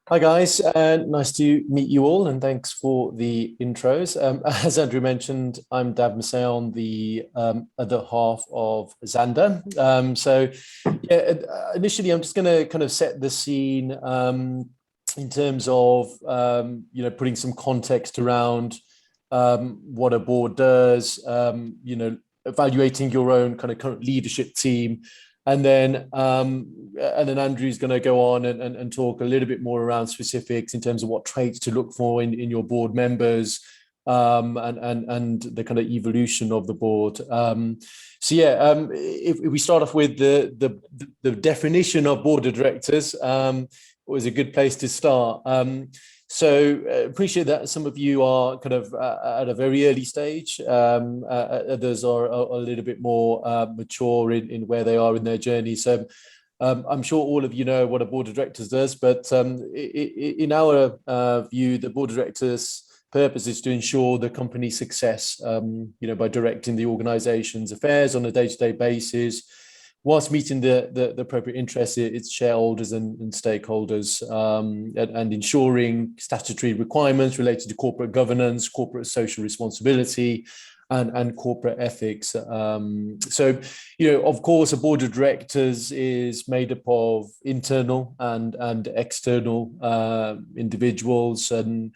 Hi guys, nice to meet you all, and thanks for the intros. As Andrew mentioned, I'm Dav Masay on the other half of Zanda. Initially, I'm just going to kind of set the scene in terms of putting some context around what a board does, evaluating your own kind of current leadership team, and then Andrew's going to go on and talk a little bit more around specifics in terms of what traits to look for in your board members, and the kind of evolution of the board. If we start off with the definition of board of directors, was a good place to start. Appreciate that some of you are kind of at a very early stage. Others are a little bit more mature in where they are in their journey. I'm sure all of you know what a board of directors does, but in our view, the board of directors' purpose is to ensure the company's success, by directing the organization's affairs on a day-to-day basis, whilst meeting the appropriate interests, its shareholders and stakeholders, and ensuring statutory requirements related to corporate governance, corporate social responsibility, and corporate ethics. Of course, a board of directors is made up of internal and external individuals. And,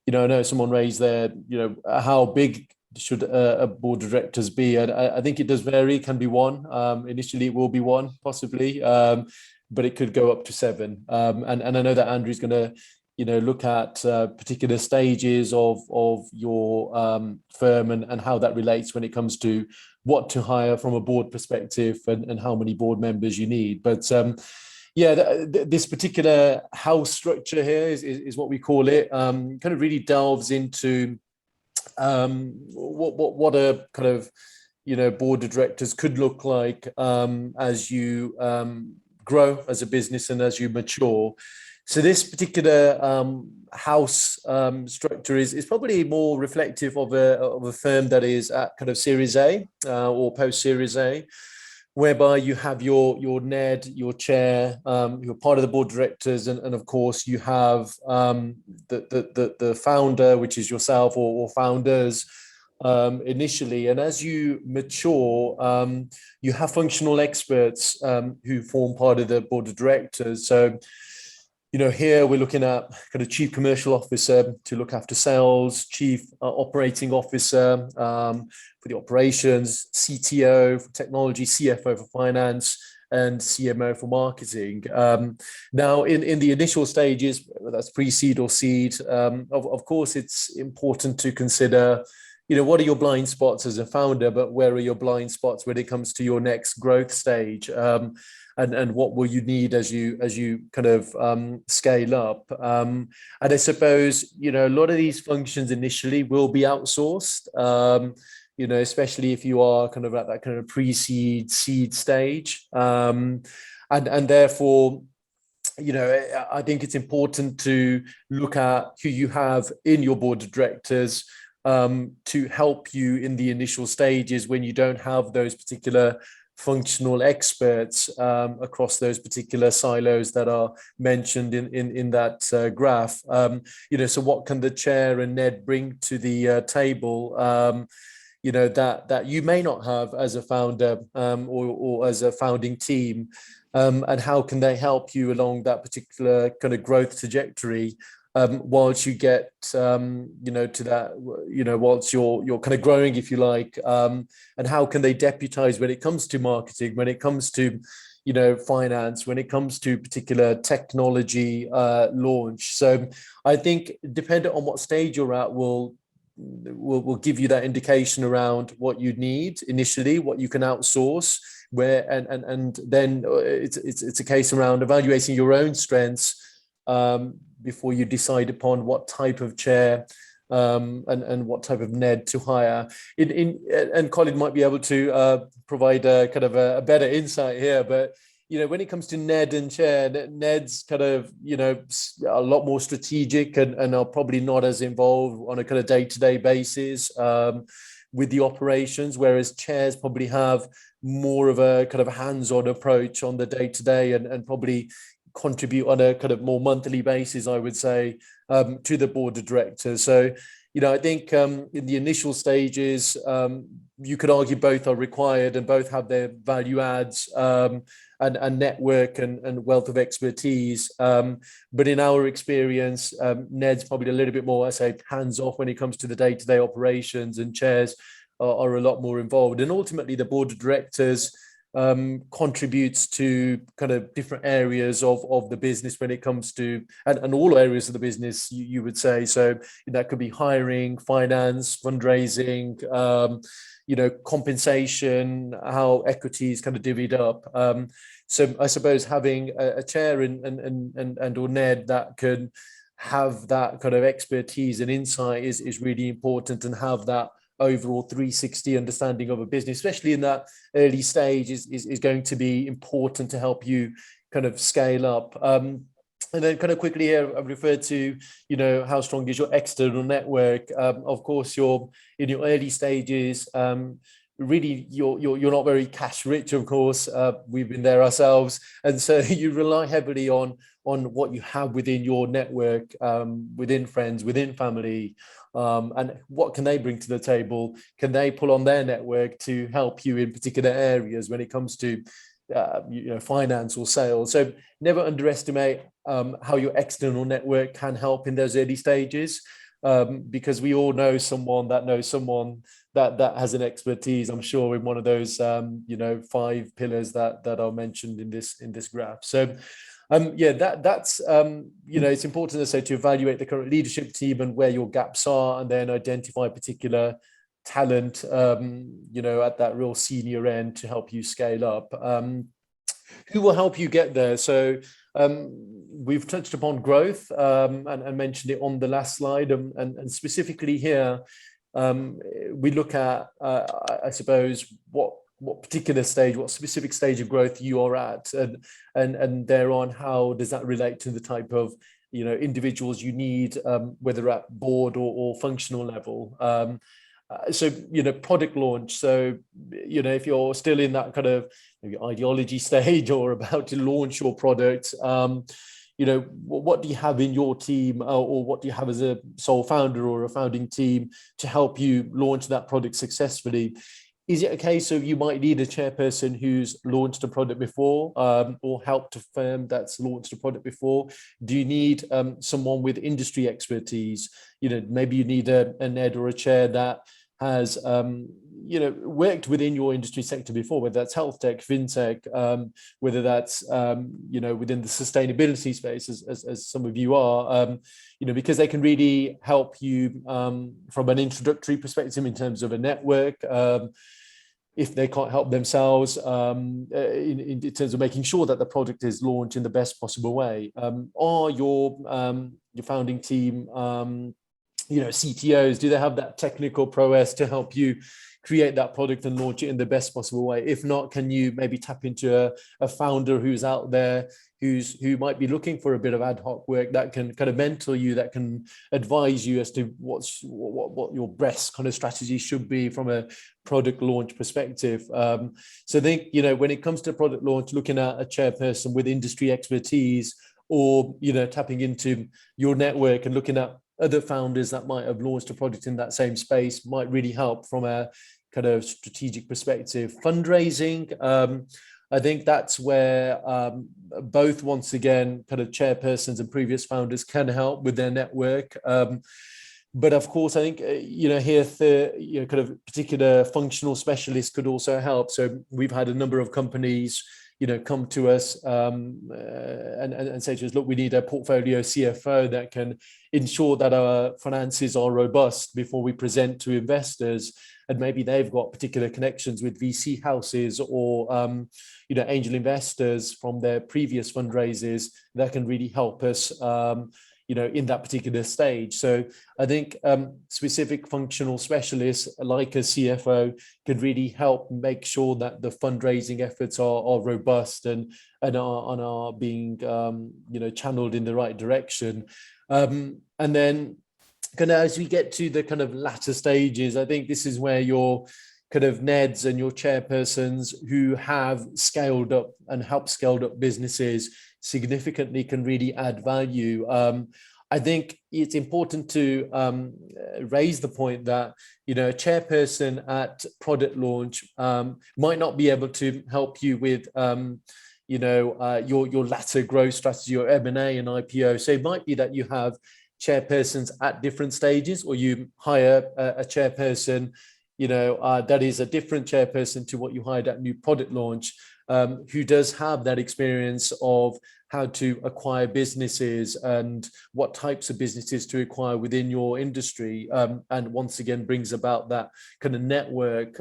I know someone raised there, how big should a board of directors be? And I think it does vary. It can be one. Initially, it will be one, possibly, but it could go up to seven. And I know that Andrew's going to, look at particular stages of your firm and how that relates when it comes to what to hire from a board perspective and how many board members you need. But this particular house structure here is what we call it. Kind of really delves into what a kind of board of directors could look like as you grow as a business and as you mature. So this particular house structure is probably more reflective of a firm that is at kind of Series A or post Series A, whereby you have your NED, your chair, you're part of the board of directors, and of course you have the founder, which is yourself or founders initially. And as you mature, you have functional experts who form part of the board of directors. So here we're looking at kind of chief commercial officer to look after sales, chief operating officer for the operations, CTO for technology, CFO for finance, and CMO for marketing. Now, in the initial stages, whether that's pre-seed or seed, of course, it's important to consider, what are your blind spots as a founder, but where are your blind spots when it comes to your next growth stage? And what will you need as you kind of scale up? And I suppose, a lot of these functions initially will be outsourced, especially if you are kind of at that kind of pre-seed, seed stage. And therefore, I think it's important to look at who you have in your board of directors to help you in the initial stages when you don't have those particular functional experts across those particular silos that are mentioned in that graph. So what can the chair and Ned bring to the table, that you may not have as a founder or as a founding team, and how can they help you along that particular kind of growth trajectory? Whilst you get, to that, whilst you're kind of growing, if you like, and how can they deputize when it comes to marketing, when it comes to, finance, when it comes to particular technology launch. So I think depending on what stage you're at will give you that indication around what you need initially, what you can outsource, where, and then it's a case around evaluating your own strengths before you decide upon what type of chair and what type of Ned to hire. And Colin might be able to provide a kind of a better insight here, but when it comes to Ned and chair, Ned's kind of a lot more strategic and are probably not as involved on a kind of day-to-day basis with the operations, whereas chairs probably have more of a kind of hands-on approach on the day-to-day and probably contribute on a kind of more monthly basis, I would say, to the board of directors. So, I think in the initial stages, you could argue both are required and both have their value adds, and network and wealth of expertise. But in our experience, Ned's probably a little bit more, I say, hands off when it comes to the day-to-day operations, and chairs are a lot more involved. And ultimately, the board of directors contributes to kind of different areas of the business when it comes to, and all areas of the business, you would say. So that could be hiring, finance, fundraising, compensation, how equity is kind of divvied up. So I suppose having a chair and or Ned that can have that kind of expertise and insight is really important, and have that overall 360 understanding of a business, especially in that early stage, is going to be important to help you kind of scale up. And then kind of quickly here, I've referred to, how strong is your external network? Of course, you're in your early stages. Really, you're not very cash rich, of course. We've been there ourselves. And so you rely heavily on what you have within your network, within friends, within family, and what can they bring to the table? Can they pull on their network to help you in particular areas when it comes to finance or sales? So never underestimate how your external network can help in those early stages, because we all know someone that knows someone that has an expertise, I'm sure, in one of those 5 pillars that are mentioned in this graph. So that's it's important to say to evaluate the current leadership team and where your gaps are, and then identify particular talent at that real senior end to help you scale up. Who will help you get there? So we've touched upon growth, and mentioned it on the last slide, and specifically here we look at I suppose what particular stage, what specific stage of growth you are at, and thereon, how does that relate to the type of individuals you need, whether at board or functional level. So product launch. So if you're still in that kind of maybe ideology stage, or about to launch your product, what do you have in your team, or what do you have as a sole founder or a founding team to help you launch that product successfully? Is it a case of you might need a chairperson who's launched a product before, or helped a firm that's launched a product before? Do you need someone with industry expertise? Maybe you need an ed or a chair that has worked within your industry sector before, whether that's health tech, fintech, whether that's within the sustainability space, as some of you are, because they can really help you from an introductory perspective in terms of a network. If they can't help themselves, in terms of making sure that the product is launched in the best possible way. Are your founding team CTOs, do they have that technical prowess to help you create that product and launch it in the best possible way? If not, can you maybe tap into a founder who's out there, who might be looking for a bit of ad hoc work, that can kind of mentor you, that can advise you as to what your best kind of strategy should be from a product launch perspective. So I think, when it comes to product launch, looking at a chairperson with industry expertise, or tapping into your network and looking at other founders that might have launched a product in that same space might really help from a kind of strategic perspective. Fundraising, I think that's where both, once again, kind of chairpersons and previous founders can help with their network. But of course, I think, here, kind of particular functional specialists could also help. So we've had a number of companies come to us and say to us, look, we need a portfolio CFO that can ensure that our finances are robust before we present to investors. And maybe they've got particular connections with VC houses or angel investors from their previous fundraisers that can really help us in that particular stage. So I think specific functional specialists like a CFO could really help make sure that the fundraising efforts are robust and are being channeled in the right direction. And then kind of as we get to the kind of latter stages, I think this is where your kind of Neds and your chairpersons who have scaled up and helped scaled up businesses significantly can really add value. I think it's important to raise the point that, you know, a chairperson at product launch might not be able to help you with, you know, your latter growth strategy or M&A and IPO. So it might be that you have chairpersons at different stages, or you hire a chairperson, you know, that is a different chairperson to what you hired at new product launch, who does have that experience of how to acquire businesses and what types of businesses to acquire within your industry, and once again brings about that kind of network.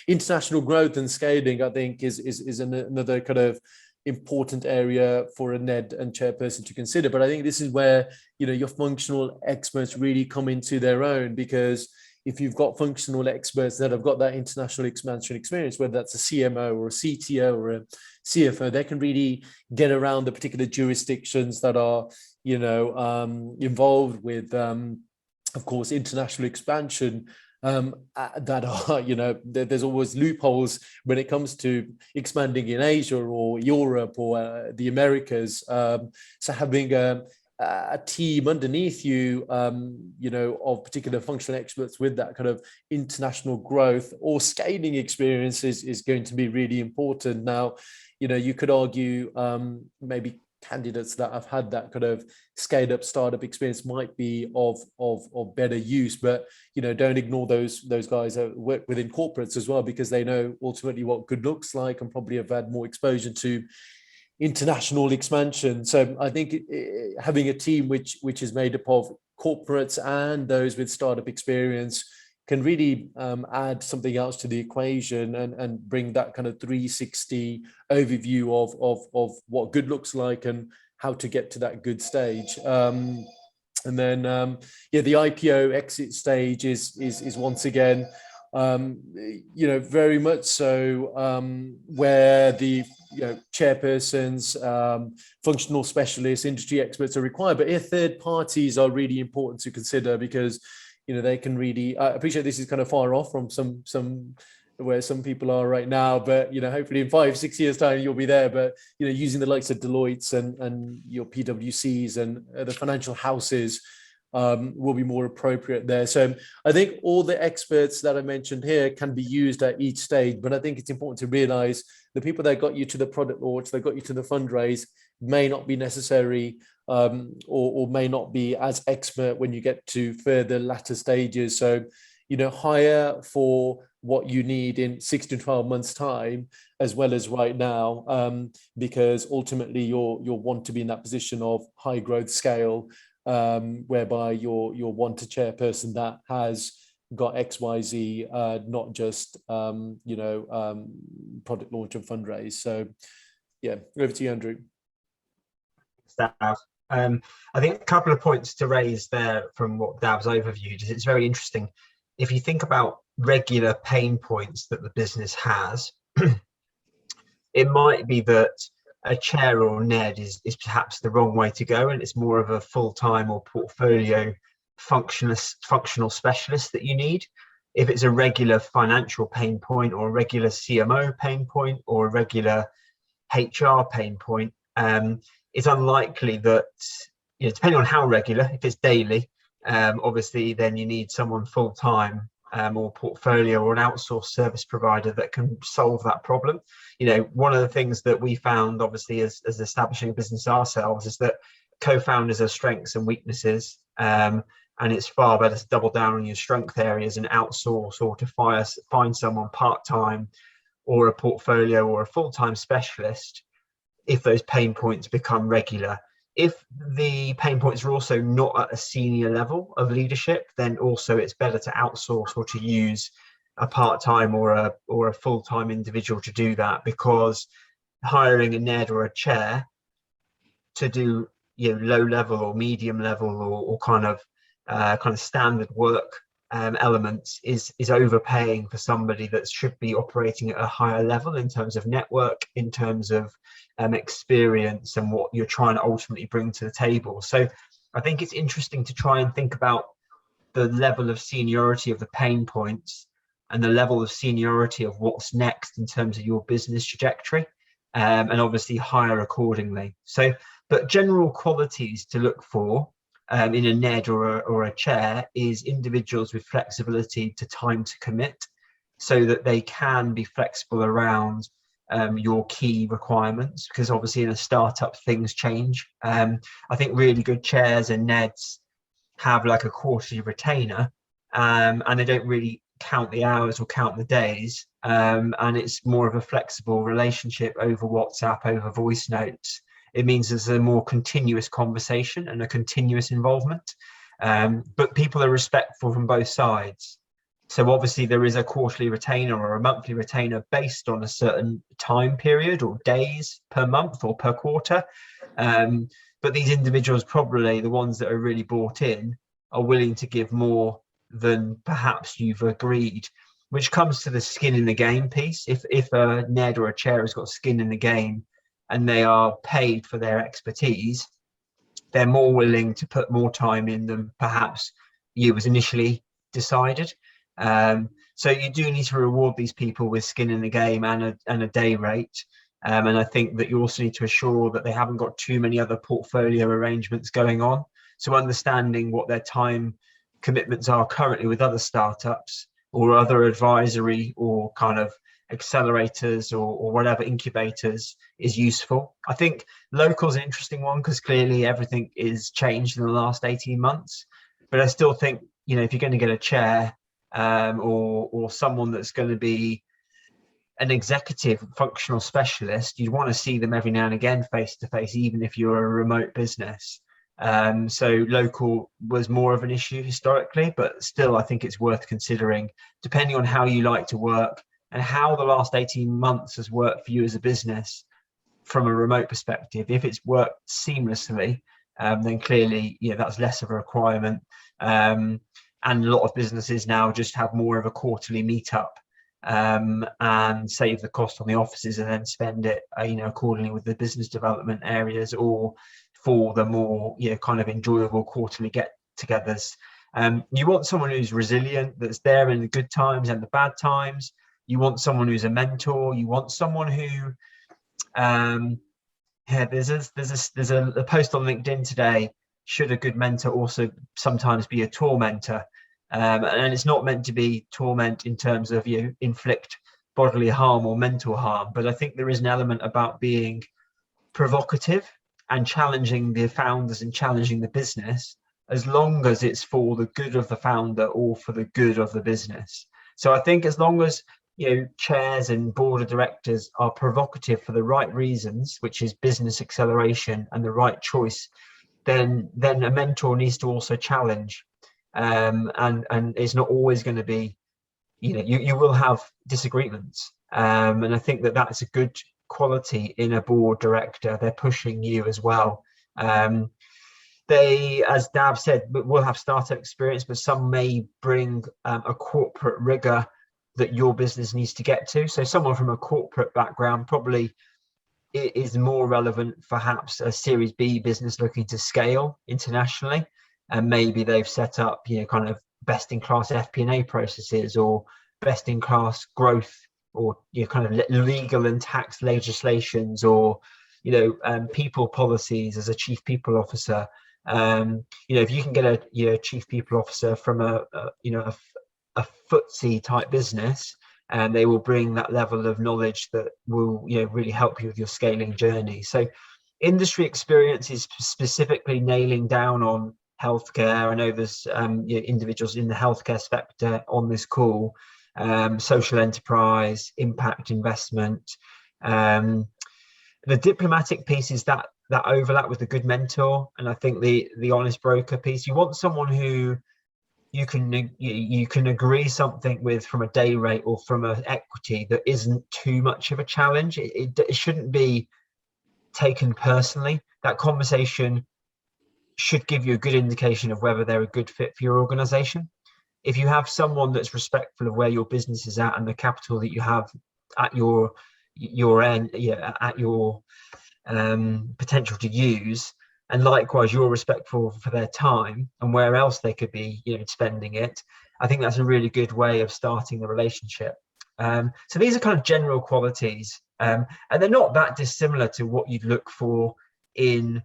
International growth and scaling, I think, is another kind of important area for a NED and chairperson to consider. But I think this is where, you know, your functional experts really come into their own, because if you've got functional experts that have got that international expansion experience, whether that's a CMO or a CTO or a CFO, they can really get around the particular jurisdictions that are, you know, involved with, of course, international expansion, that are, you know, there's always loopholes when it comes to expanding in Asia or Europe or the Americas. So having a team underneath you, you know, of particular functional experts with that kind of international growth or scaling experience is going to be really important. Now, you know, you could argue maybe candidates that have had that kind of scaled up startup experience might be of better use, but, you know, don't ignore those guys that work within corporates as well, because they know ultimately what good looks like and probably have had more exposure to international expansion. So I think having a team which is made up of corporates and those with startup experience can really add something else to the equation and bring that kind of 360 overview of what good looks like and how to get to that good stage. And then yeah, the IPO exit stage is once again, you know, very much so where the, you know, chairpersons, functional specialists, industry experts are required, but third parties are really important to consider, because, you know, they can really, I appreciate this is kind of far off from some where some people are right now, but, you know, hopefully in 5-6 years time you'll be there. But, you know, using the likes of Deloitte's and your PwCs and the financial houses will be more appropriate there. So I think all the experts that I mentioned here can be used at each stage, but I think it's important to realize the people that got you to the product launch, that got you to the fundraise, may not be necessary or may not be as expert when you get to further latter stages. So, you know, hire for what you need in 6 to 12 months time, as well as right now, because ultimately you'll want to be in that position of high growth scale, whereby you're want a chairperson that has got XYZ, not just you know, product launch and fundraise. So yeah, over to you, Andrew. I think a couple of points to raise there from what Dav's overviewed is it's very interesting. If you think about regular pain points that the business has, it might be that a chair or NED is perhaps the wrong way to go, and it's more of a full-time or portfolio functional specialist that you need. If it's a regular financial pain point or a regular CMO pain point or a regular HR pain point, it's unlikely that, you know, depending on how regular, if it's daily, obviously then you need someone full-time or portfolio or an outsourced service provider that can solve that problem. You know, one of the things that we found, obviously, as establishing a business ourselves, is that co-founders are strengths and weaknesses, and it's far better to double down on your strength areas and outsource, or to find someone part-time or a portfolio or a full-time specialist if those pain points become regular. If the pain points are also not at a senior level of leadership, then also it's better to outsource or to use a part-time or a full-time individual to do that, because hiring a NED or a chair to do, you know, low level or medium level or kind of standard work elements is overpaying for somebody that should be operating at a higher level in terms of network, in terms of experience and what you're trying to ultimately bring to the table. So I think it's interesting to try and think about the level of seniority of the pain points and the level of seniority of what's next in terms of your business trajectory. and obviously hire accordingly. So, but general qualities to look for in a NED or a chair is individuals with flexibility to time to commit, so that they can be flexible around your key requirements, because obviously in a startup things change. I think really good chairs and NEDs have like a quarterly retainer, and they don't really count the hours or count the days, and it's more of a flexible relationship over WhatsApp, over voice notes. It means there's a more continuous conversation and a continuous involvement, but people are respectful from both sides. So obviously there is a quarterly retainer or a monthly retainer based on a certain time period or days per month or per quarter. But these individuals, probably the ones that are really bought in, are willing to give more than perhaps you've agreed, which comes to the skin in the game piece. If a NED or a chair has got skin in the game and they are paid for their expertise, they're more willing to put more time in than perhaps you was initially decided. So you do need to reward these people with skin in the game and a day rate. And I think that you also need to assure that they haven't got too many other portfolio arrangements going on. So understanding what their time commitments are currently with other startups or other advisory or kind of accelerators or whatever incubators is useful. I think local's an interesting one because clearly everything is changed in the last 18 months. But I still think, you know, if you're going to get a chair or someone that's going to be an executive functional specialist, you'd want to see them every now and again face to face, even if you're a remote business. So local was more of an issue historically, but still I think it's worth considering, depending on how you like to work and how the last 18 months has worked for you as a business from a remote perspective. If it's worked seamlessly, then clearly, yeah, that's less of a requirement. And a lot of businesses now just have more of a quarterly meetup and save the cost on the offices and then spend it, accordingly with the business development areas or for the more, kind of enjoyable quarterly get-togethers. You want someone who's resilient, that's there in the good times and the bad times. You want someone who's a mentor. You want someone who, there's a post on LinkedIn today. Should a good mentor also sometimes be a tormentor? And it's not meant to be torment in terms of inflict bodily harm or mental harm, but I think there is an element about being provocative and challenging the founders and challenging the business, as long as it's for the good of the founder or for the good of the business. So I think as long as chairs and board of directors are provocative for the right reasons, which is business acceleration and the right choice, then a mentor needs to also challenge. And it's not always going to be, you will have disagreements. And I think that that's a good quality in a board director. They're pushing you as well. They, as Dav said, will have startup experience, but some may bring a corporate rigor that your business needs to get to. So someone from a corporate background probably is more relevant, perhaps a Series B business looking to scale internationally. And maybe they've set up, kind of best-in-class FP&A processes or best-in-class growth or, kind of legal and tax legislations or, people policies as a chief people officer. If you can get a chief people officer from a FTSE type business, and they will bring that level of knowledge that will, really help you with your scaling journey. So industry experience is specifically nailing down on healthcare. I know there's individuals in the healthcare sector on this call, social enterprise, impact investment. The diplomatic piece is that overlap with the good mentor, and I think the honest broker piece. You want someone who you can agree something with from a day rate or from an equity that isn't too much of a challenge. It shouldn't be taken personally. That conversation should give you a good indication of whether they're a good fit for your organization. If you have someone that's respectful of where your business is at and the capital that you have at your end, at your potential to use, and likewise you're respectful for their time and where else they could be spending it, I think that's a really good way of starting the relationship. So these are kind of general qualities. And they're not that dissimilar to what you'd look for in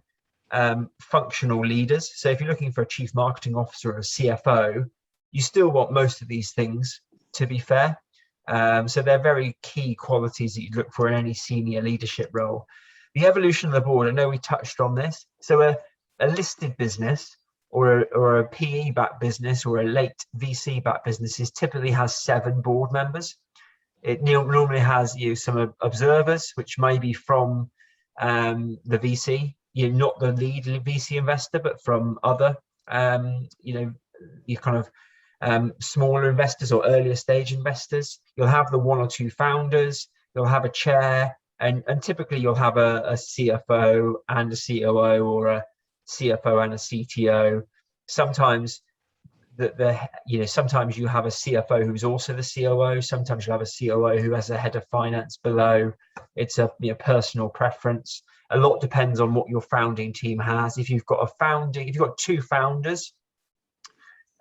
functional leaders. So if you're looking for a chief marketing officer or a CFO, you still want most of these things, to be fair. So they're very key qualities that you'd look for in any senior leadership role. The evolution of the board, I know we touched on this. So a listed business or a PE-backed business or a late VC-backed business typically has 7 board members. It normally has some observers, which may be from the VC, not the lead VC investor, but from other, you kind of smaller investors or earlier stage investors. You'll have the 1 or 2 founders. You'll have a chair, and typically you'll have a CFO and a COO, or a CFO and a CTO. Sometimes sometimes you have a CFO who's also the COO. Sometimes you have a COO who has a head of finance below. It's a personal preference. A lot depends on what your founding team has. If you've got 2 founders,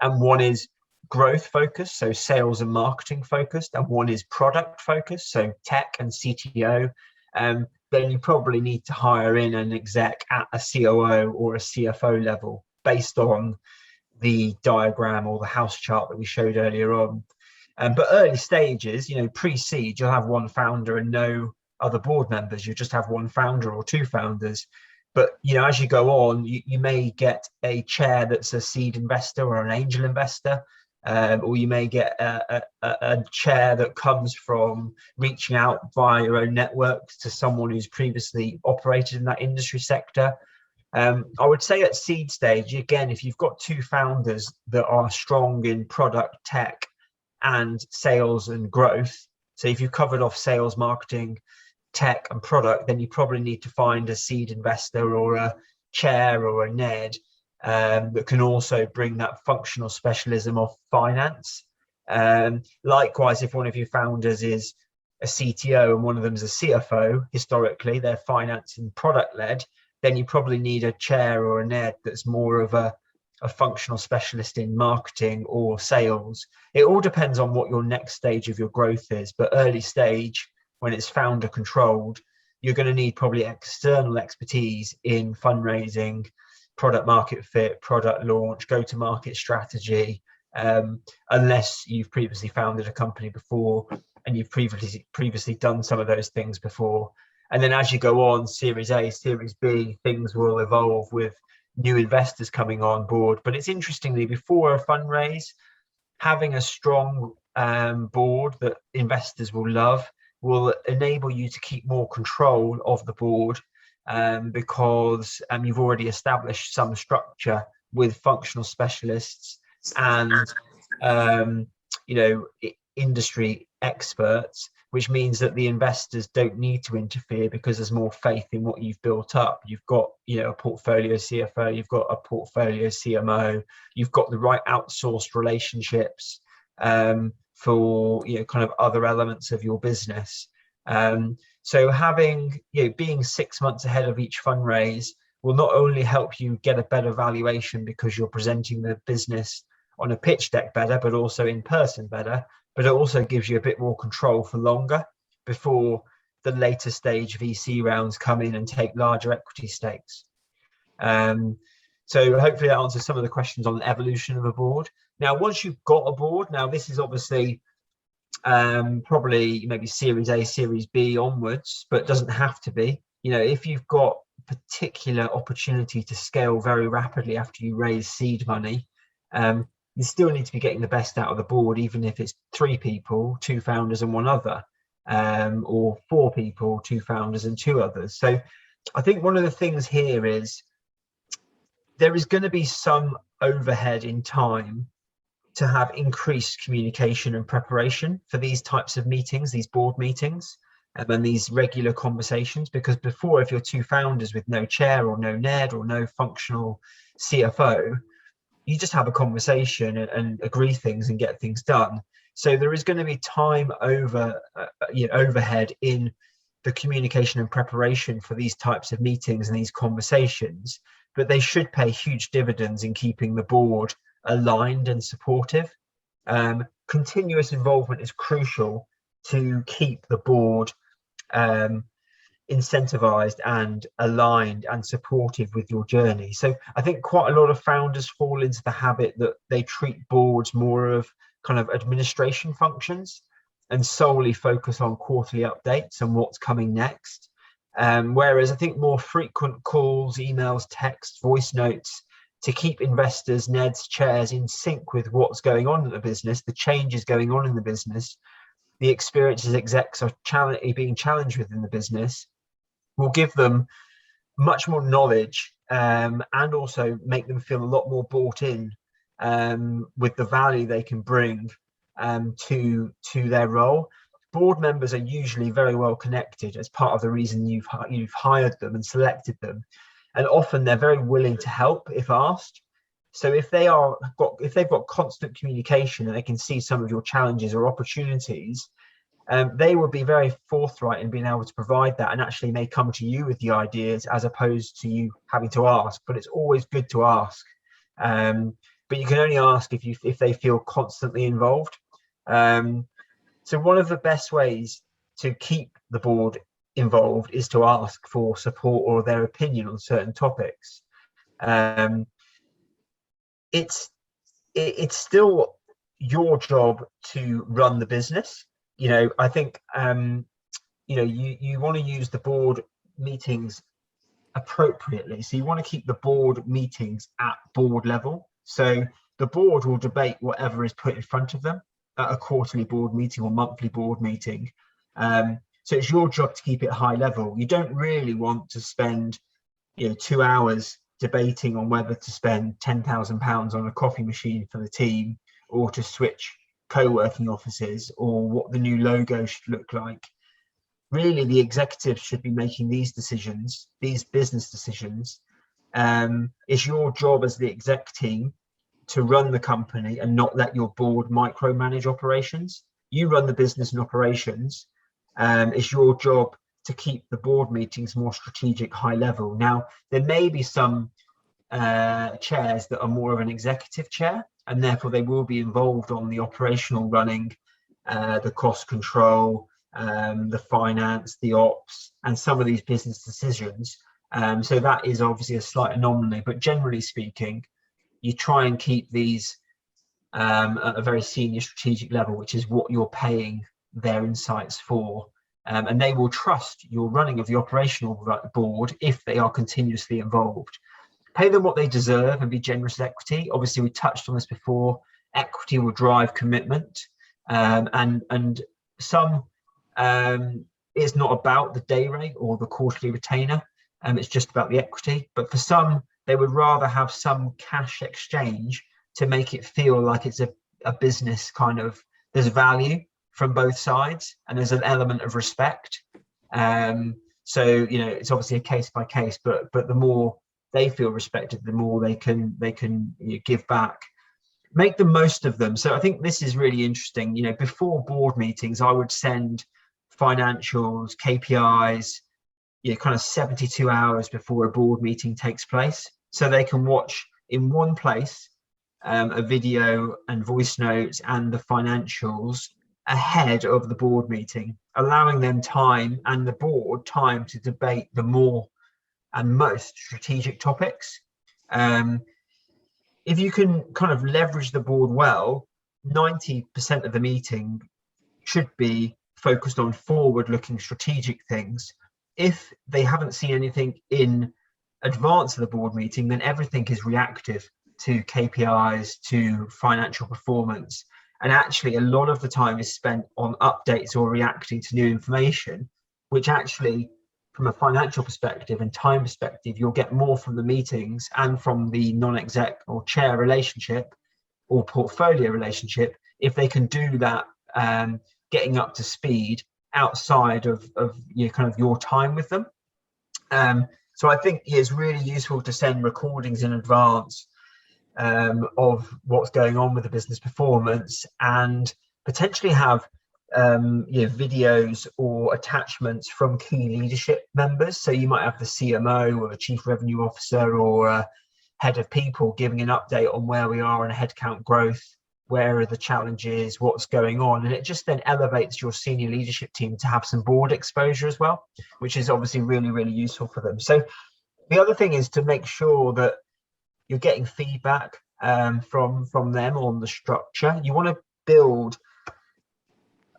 and one is growth focused, so sales and marketing focused, and one is product focused, so tech and CTO, then you probably need to hire in an exec at a COO or a CFO level based on the diagram or the house chart that we showed earlier on. But early stages, pre-seed, you'll have 1 founder and no other board members. You just have 1 founder or 2 founders. But as you go on, you may get a chair that's a seed investor or an angel investor, or you may get a chair that comes from reaching out via your own networks to someone who's previously operated in that industry sector. I would say at seed stage, again, if you've got 2 founders that are strong in product, tech, and sales and growth, so if you've covered off sales, marketing, tech, and product, then you probably need to find a seed investor or a chair or a NED that can also bring that functional specialism of finance. Likewise, if one of your founders is a CTO and one of them is a CFO, historically, they're finance and product led, then you probably need a chair or a NED that's more of a functional specialist in marketing or sales. It all depends on what your next stage of your growth is, but early stage, when it's founder controlled, you're going to need probably external expertise in fundraising, product market fit, product launch, go-to-market strategy, unless you've previously founded a company before and you've previously done some of those things before. And then as you go on, Series A, Series B, things will evolve with new investors coming on board. But it's interestingly, before a fundraise, having a strong board that investors will love will enable you to keep more control of the board, because you've already established some structure with functional specialists and industry experts, which means that the investors don't need to interfere because there's more faith in what you've built up. You've got a portfolio CFO, you've got a portfolio CMO, you've got the right outsourced relationships for kind of other elements of your business. So having being 6 months ahead of each fundraise will not only help you get a better valuation because you're presenting the business on a pitch deck better, but also in person better, but it also gives you a bit more control for longer before the later stage VC rounds come in and take larger equity stakes. So hopefully that answers some of the questions on the evolution of a board. Now, once you've got a board, now this is obviously probably maybe Series A, Series B onwards, but it doesn't have to be. If you've got particular opportunity to scale very rapidly after you raise seed money, you still need to be getting the best out of the board, even if it's 3 people, 2 founders and 1 other, or 4 people, 2 founders and 2 others. So I think one of the things here is there is going to be some overhead in time to have increased communication and preparation for these types of meetings, these board meetings, and these regular conversations. Because before, if you're 2 founders with no chair or no NED or no functional CFO, you just have a conversation and agree things and get things done. So there is going to be time overhead in the communication and preparation for these types of meetings and these conversations, but they should pay huge dividends in keeping the board aligned and supportive. Continuous involvement is crucial to keep the board incentivized and aligned and supportive with your journey. So I think quite a lot of founders fall into the habit that they treat boards more of kind of administration functions and solely focus on quarterly updates and what's coming next. Whereas I think more frequent calls, emails, texts, voice notes to keep investors, NEDs, chairs in sync with what's going on in the business, the changes going on in the business, the experiences execs are being challenged within the business, will give them much more knowledge, and also make them feel a lot more bought in with the value they can bring to their role. Board members are usually very well connected as part of the reason you've hired them and selected them, and often they're very willing to help if asked. So if they've got constant communication and they can see some of your challenges or opportunities, they will be very forthright in being able to provide that, and actually may come to you with the ideas as opposed to you having to ask. But it's always good to ask, but you can only ask if they feel constantly involved. So one of the best ways to keep the board involved is to ask for support or their opinion on certain topics. It's still your job to run the business. I think you want to use the board meetings appropriately. So you want to keep the board meetings at board level. So the board will debate whatever is put in front of them at a quarterly board meeting or monthly board meeting. So it's your job to keep it high level. You don't really want to spend 2 hours debating on whether to spend £10,000 on a coffee machine for the team, or to switch co-working offices, or what the new logo should look like. Really, the executives should be making these decisions, these business decisions. It's your job as the exec team to run the company and not let your board micromanage operations. You run the business and operations. It's your job to keep the board meetings more strategic, high level. Now, there may be some chairs that are more of an executive chair, and therefore they will be involved on the operational running, the cost control, the finance, the ops, and some of these business decisions. So that is obviously a slight anomaly, but generally speaking, you try and keep these at a very senior strategic level, which is what you're paying their insights for. And they will trust your running of the operational board if they are continuously involved. Pay them what they deserve and be generous with equity. Obviously, we touched on this before. Equity will drive commitment, and some it's not about the day rate or the quarterly retainer. It's just about the equity. But for some, they would rather have some cash exchange to make it feel like it's a business kind of, there's value from both sides and there's an element of respect. So it's obviously a case by case, but the more they feel respected, the more they can give back. Make the most of them. So I think this is really interesting. Before board meetings, I would send financials, KPIs, kind of 72 hours before a board meeting takes place, so they can watch in one place a video and voice notes and the financials ahead of the board meeting, allowing them time and the board time to debate the more and most strategic topics. If you can kind of leverage the board well, 90% of the meeting should be focused on forward-looking strategic things. If they haven't seen anything in advance of the board meeting, then everything is reactive to KPIs, to financial performance. And actually, a lot of the time is spent on updates or reacting to new information, which actually, from a financial perspective and time perspective, you'll get more from the meetings and from the non-exec or chair relationship or portfolio relationship if they can do that, getting up to speed outside of kind of your time with them. So I think it's really useful to send recordings in advance of what's going on with the business performance, and potentially have videos or attachments from key leadership members. So you might have the CMO or a chief revenue officer or a head of people giving an update on where we are in headcount growth, where are the challenges, what's going on, and it just then elevates your senior leadership team to have some board exposure as well, which is obviously really, really useful for them. So the other thing is to make sure that you're getting feedback from them on the structure. You want to build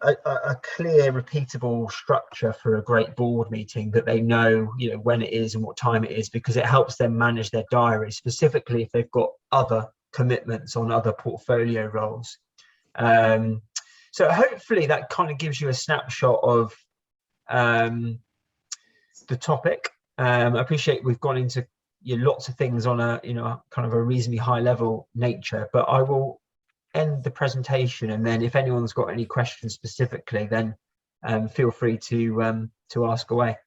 a clear, repeatable structure for a great board meeting that they know, when it is and what time it is, because it helps them manage their diary, specifically if they've got other commitments on other portfolio roles. So hopefully that kind of gives you a snapshot of the topic. I appreciate we've gone into lots of things on a kind of a reasonably high level nature, but I will end the presentation, and then if anyone's got any questions specifically, then feel free to ask away.